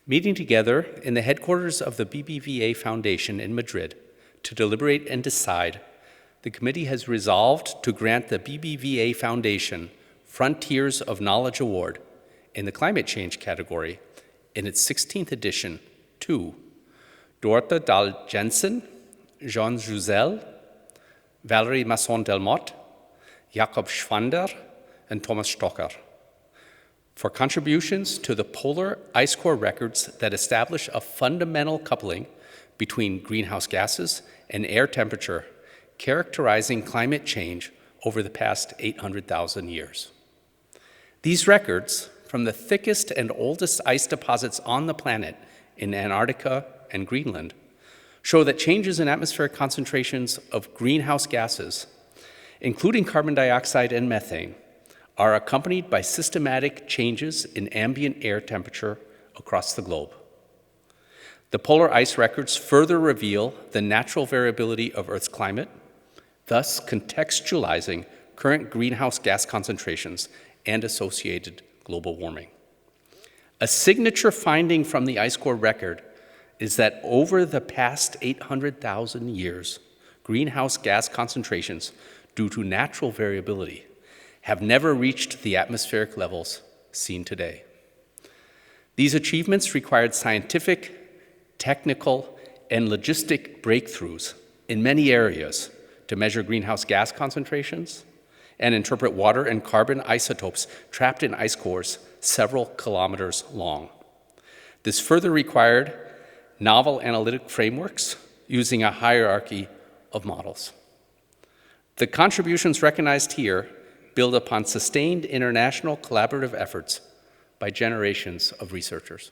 Meeting together in the headquarters of the BBVA Foundation in Madrid to deliberate and decide, the committee has resolved to grant the BBVA Foundation Frontiers of Knowledge Award in the climate change category in its 16th edition to Dorthe Dahl-Jensen, Jean Jouzel, Valérie Masson-Delmotte, Jakob Schwander, and Thomas Stocker, for contributions to the polar ice core records that establish a fundamental coupling between greenhouse gases and air temperature, characterizing climate change over the past 800,000 years. These records, from the thickest and oldest ice deposits on the planet in Antarctica and Greenland, show that changes in atmospheric concentrations of greenhouse gases, including carbon dioxide and methane, are accompanied by systematic changes in ambient air temperature across the globe. The polar ice records further reveal the natural variability of Earth's climate, thus contextualizing current greenhouse gas concentrations and associated global warming. A signature finding from the ice core record is that over the past 800,000 years, greenhouse gas concentrations, due to natural variability, have never reached the atmospheric levels seen today. These achievements required scientific, technical, and logistic breakthroughs in many areas to measure greenhouse gas concentrations and interpret water and carbon isotopes trapped in ice cores several kilometers long. This further required novel analytic frameworks using a hierarchy of models. The contributions recognized here build upon sustained international collaborative efforts by generations of researchers.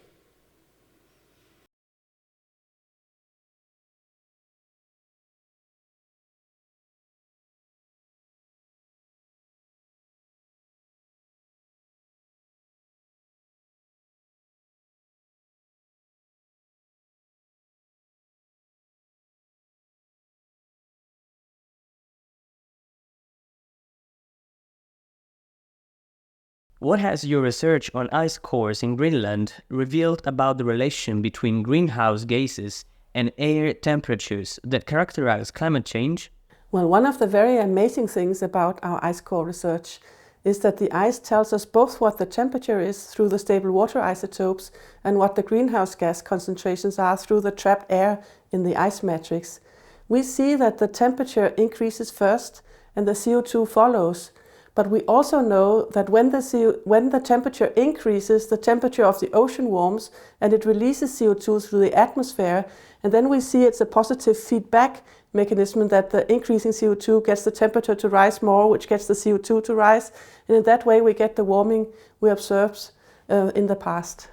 What has your research on ice cores in Greenland revealed about the relation between greenhouse gases and air temperatures that characterize climate change? Well, one of the very amazing things about our ice core research is that the ice tells us both what the temperature is through the stable water isotopes and what the greenhouse gas concentrations are through the trapped air in the ice matrix. We see that the temperature increases first and the CO2 follows. But we also know that when the temperature increases, the temperature of the ocean warms and it releases CO2 through the atmosphere. And then we see it's a positive feedback mechanism that the increasing CO2 gets the temperature to rise more, which gets the CO2 to rise. And in that way, we get the warming we observed in the past.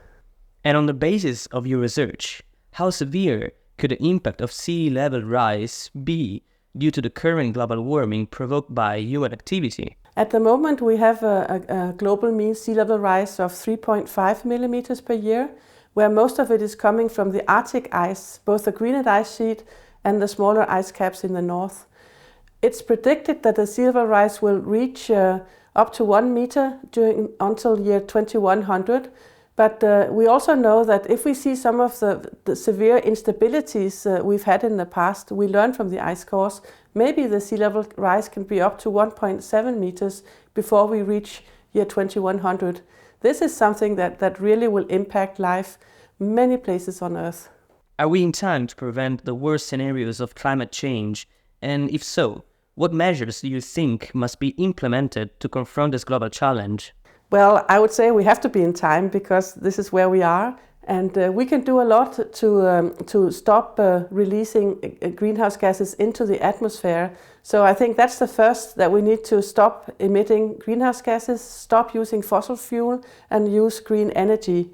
And on the basis of your research, how severe could the impact of sea level rise be due to the current global warming provoked by human activity? At the moment, we have a global mean sea level rise of 3.5 millimeters per year, where most of it is coming from the Arctic ice, both the Greenland ice sheet and the smaller ice caps in the north. It's predicted that the sea level rise will reach up to 1 meter until year 2100. But we also know that if we see some of the severe instabilities we've had in the past, we learn from the ice cores, maybe the sea level rise can be up to 1.7 meters before we reach year 2100. This is something that really will impact life many places on Earth. Are we in time to prevent the worst scenarios of climate change? And if so, what measures do you think must be implemented to confront this global challenge? Well, I would say we have to be in time because this is where we are, and we can do a lot to stop releasing greenhouse gases into the atmosphere. So I think that's the first, that we need to stop emitting greenhouse gases, stop using fossil fuel, and use green energy.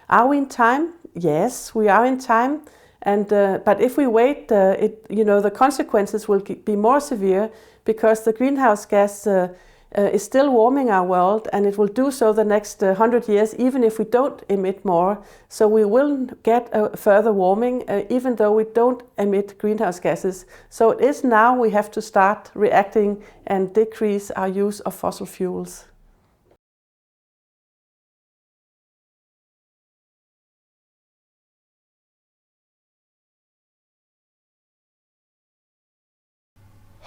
Are we in time? Yes, we are in time. And but if we wait, the consequences will be more severe because the greenhouse gas is still warming our world, and it will do so the next 100 years, even if we don't emit more. So we will get a further warming, even though we don't emit greenhouse gases. So it is now we have to start reacting and decrease our use of fossil fuels.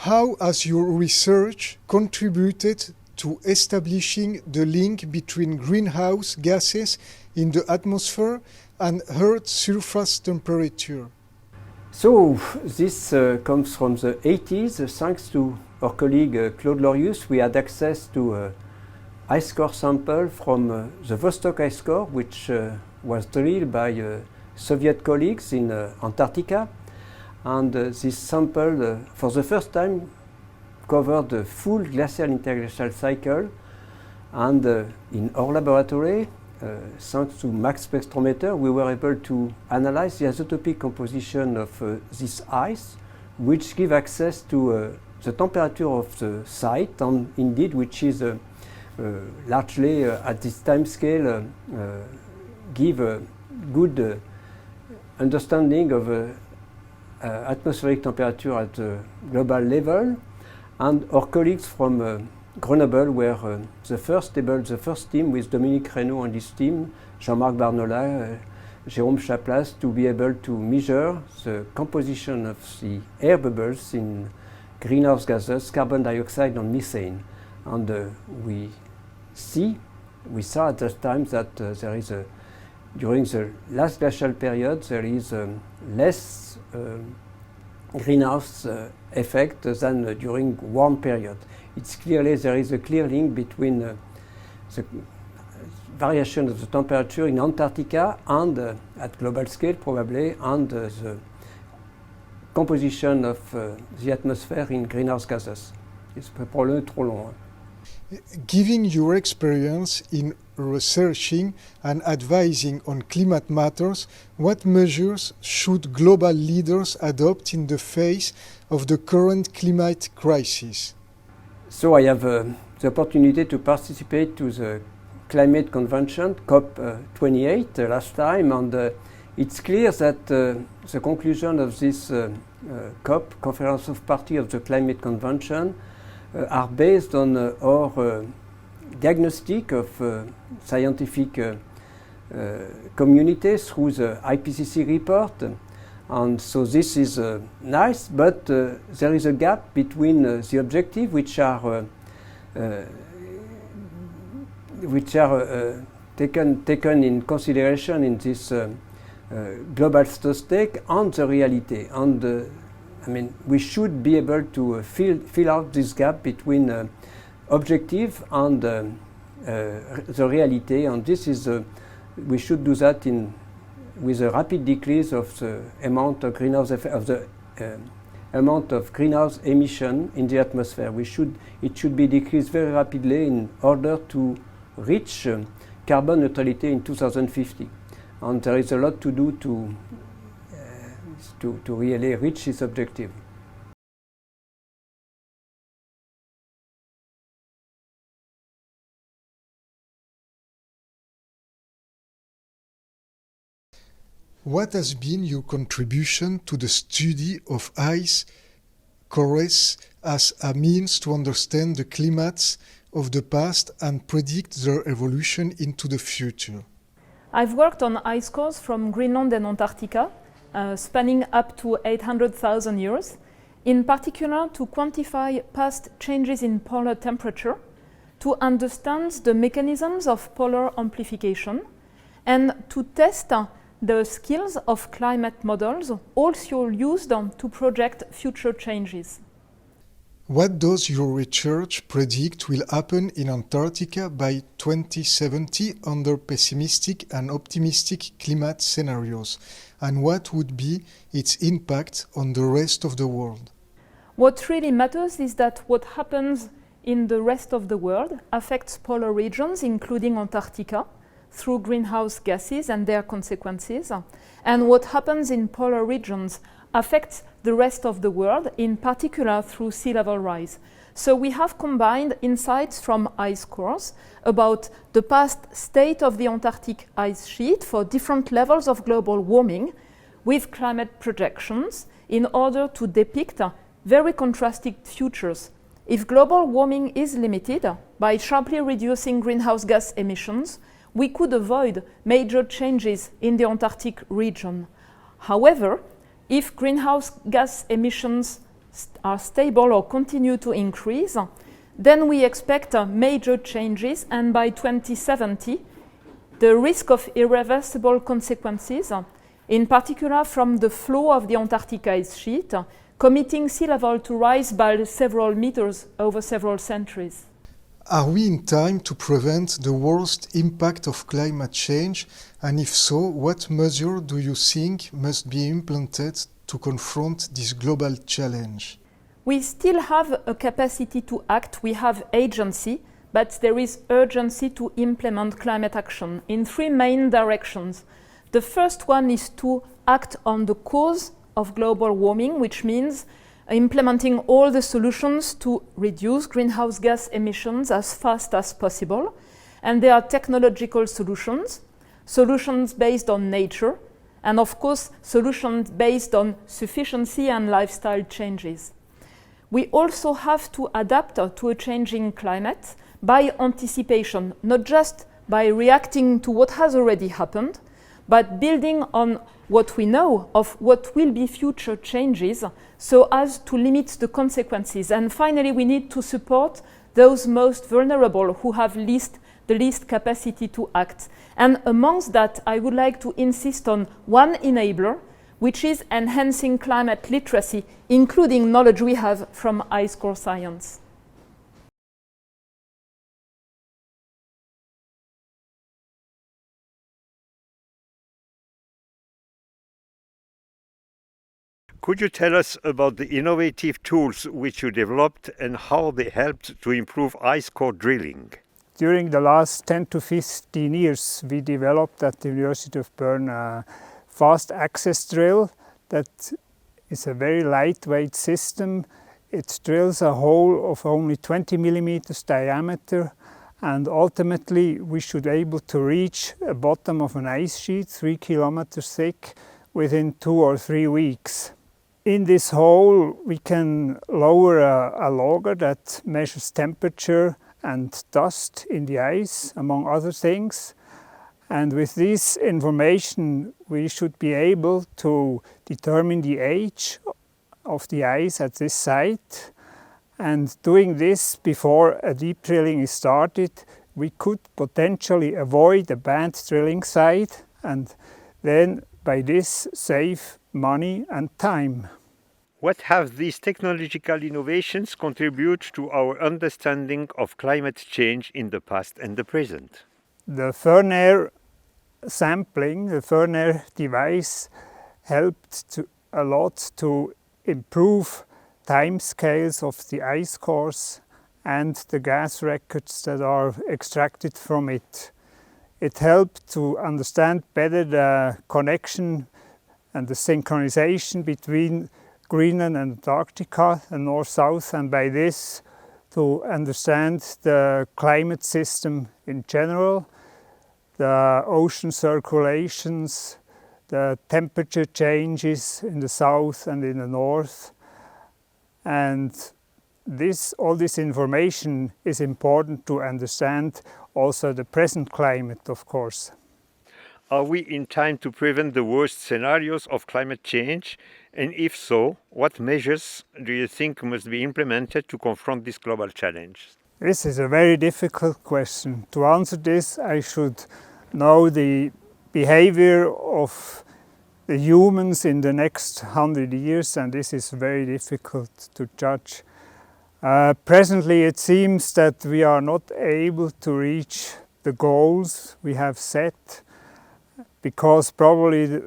how has your research contributed to establishing the link between greenhouse gases in the atmosphere and Earth's surface temperature? So this comes from the 80s. Thanks to our colleague Claude Lorius, we had access to ice core sample from the Vostok ice core, which was drilled by Soviet colleagues in Antarctica. And this sample, for the first time, covered the full glacial interglacial cycle. And in our laboratory, thanks to mass spectrometer, we were able to analyze the isotopic composition of this ice, which give access to the temperature of the site, and indeed, which is largely at this time scale give a good understanding of atmospheric temperature at the global level. And our colleagues from Grenoble were the first team with Dominique Reynaud and his team, Jean-Marc Barnola, Jérôme Chaplas, to be able to measure the composition of the air bubbles in greenhouse gases, carbon dioxide and methane. And we saw at that time that there is during the last glacial period, there is less greenhouse effect than during warm period. It's clearly, there is a clear link between the variation of the temperature in Antarctica and at global scale probably, and the composition of the atmosphere in greenhouse gases. It's probably trop long. Given your experience in researching and advising on climate matters, what measures should global leaders adopt in the face of the current climate crisis? So I have the opportunity to participate to the climate convention, COP28 last time, and it's clear that the conclusion of this COP, Conference of Parties of the Climate Convention, are based on our diagnostic of scientific community through the IPCC report. And so this is nice, but there is a gap between the objectives which are taken in consideration in this global statistic and the reality. And I mean, we should be able to fill out this gap between objective and the reality, and this is we should do that with a rapid decrease of the amount of greenhouse amount of greenhouse emission in the atmosphere. It should be decreased very rapidly in order to reach carbon neutrality in 2050, and there is a lot to do to really reach this objective. What has been your contribution to the study of ice cores as a means to understand the climates of the past and predict their evolution into the future? I've worked on ice cores from Greenland and Antarctica, spanning up to 800,000 years, in particular to quantify past changes in polar temperature, to understand the mechanisms of polar amplification, and to test the skills of climate models also used to project future changes. What does your research predict will happen in Antarctica by 2070 under pessimistic and optimistic climate scenarios? And what would be its impact on the rest of the world? What really matters is that what happens in the rest of the world affects polar regions, including Antarctica, through greenhouse gases and their consequences. And what happens in polar regions affects the rest of the world, in particular through sea level rise. So we have combined insights from ice cores about the past state of the Antarctic ice sheet for different levels of global warming with climate projections in order to depict very contrasted futures. If global warming is limited by sharply reducing greenhouse gas emissions, we could avoid major changes in the Antarctic region. However, if greenhouse gas emissions are stable or continue to increase, then we expect major changes, and by 2070, the risk of irreversible consequences, in particular from the flow of the Antarctic ice sheet, committing sea level to rise by several meters over several centuries. Are we in time to prevent the worst impact of climate change? And if so, what measures do you think must be implemented to confront this global challenge? We still have a capacity to act, we have agency, but there is urgency to implement climate action in three main directions. The first one is to act on the cause of global warming, which means implementing all the solutions to reduce greenhouse gas emissions as fast as possible. And there are technological solutions, solutions based on nature, and of course, solutions based on sufficiency and lifestyle changes. We also have to adapt to a changing climate by anticipation, not just by reacting to what has already happened, but building on what we know of what will be future changes so as to limit the consequences. And finally, we need to support those most vulnerable who have the least capacity to act. And amongst that, I would like to insist on one enabler, which is enhancing climate literacy, including knowledge we have from ice core science. Could you tell us about the innovative tools which you developed and how they helped to improve ice core drilling? During the last 10 to 15 years, we developed at the University of Berna a fast access drill that is a very lightweight system. It drills a hole of only 20 millimeters diameter, and ultimately we should be able to reach a bottom of an ice sheet 3 kilometers thick within 2 or 3 weeks. In this hole we can lower a logger that measures temperature and dust in the ice, among other things. And with this information we should be able to determine the age of the ice at this site. And doing this before a deep drilling is started, we could potentially avoid a bad drilling site and then by this save money and time. What have these technological innovations contributed to our understanding of climate change in the past and the present? The Fernair sampling, the Fernair device, helped a lot to improve timescales of the ice cores and the gas records that are extracted from it. It helped to understand better the connection and the synchronization between Greenland and Antarctica, and north-south, and by this to understand the climate system in general, the ocean circulations, the temperature changes in the south and in the north. And all this information is important to understand also the present climate, of course. Are we in time to prevent the worst scenarios of climate change? And if so, what measures do you think must be implemented to confront this global challenge? This is a very difficult question. To answer this, I should know the behavior of the humans in the next 100 years, and this is very difficult to judge. Presently, it seems that we are not able to reach the goals we have set, because probably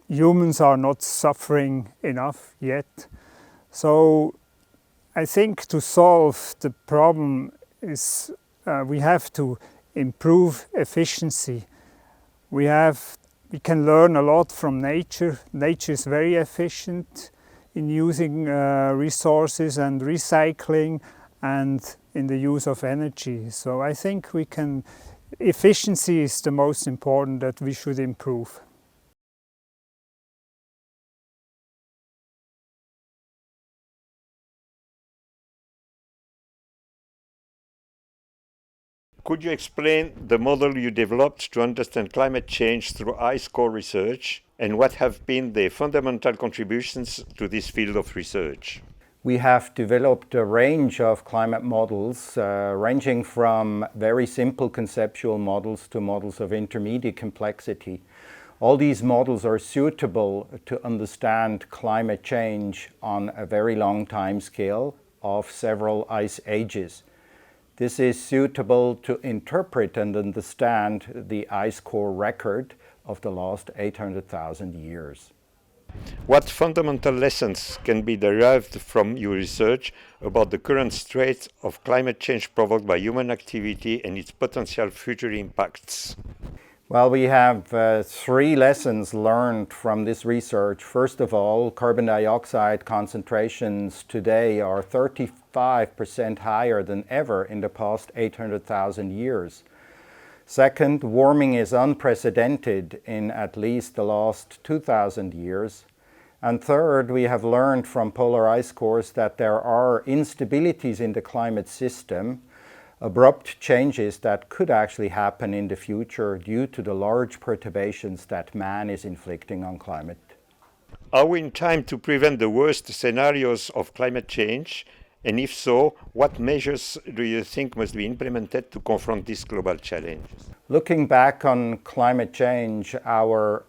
humans are not suffering enough yet. So I think to solve the problem is we have to improve efficiency. We can learn a lot from nature. Nature is very efficient in using resources and recycling and in the use of energy. So I think efficiency is the most important that we should improve. Could you explain the model you developed to understand climate change through ice core research, and what have been the fundamental contributions to this field of research? We have developed a range of climate models, ranging from very simple conceptual models to models of intermediate complexity. All these models are suitable to understand climate change on a very long time scale of several ice ages. This is suitable to interpret and understand the ice core record of the last 800,000 years. What fundamental lessons can be derived from your research about the current state of climate change provoked by human activity and its potential future impacts? Well, we have three lessons learned from this research. First of all, carbon dioxide concentrations today are 35% higher than ever in the past 800,000 years. Second, warming is unprecedented in at least the last 2,000 years. And third, we have learned from polar ice cores that there are instabilities in the climate system, abrupt changes that could actually happen in the future due to the large perturbations that man is inflicting on climate. Are we in time to prevent the worst scenarios of climate change? And if so, what measures do you think must be implemented to confront these global challenges? Looking back on climate change, our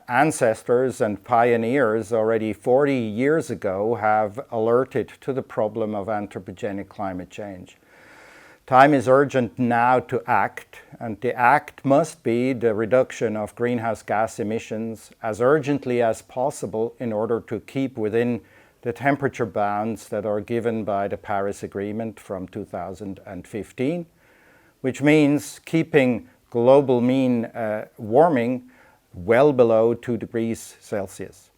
ancestors and pioneers already 40 years ago have alerted to the problem of anthropogenic climate change. Time is urgent now to act, and the act must be the reduction of greenhouse gas emissions as urgently as possible in order to keep within the temperature bounds that are given by the Paris Agreement from 2015, which means keeping global mean warming well below 2 degrees Celsius.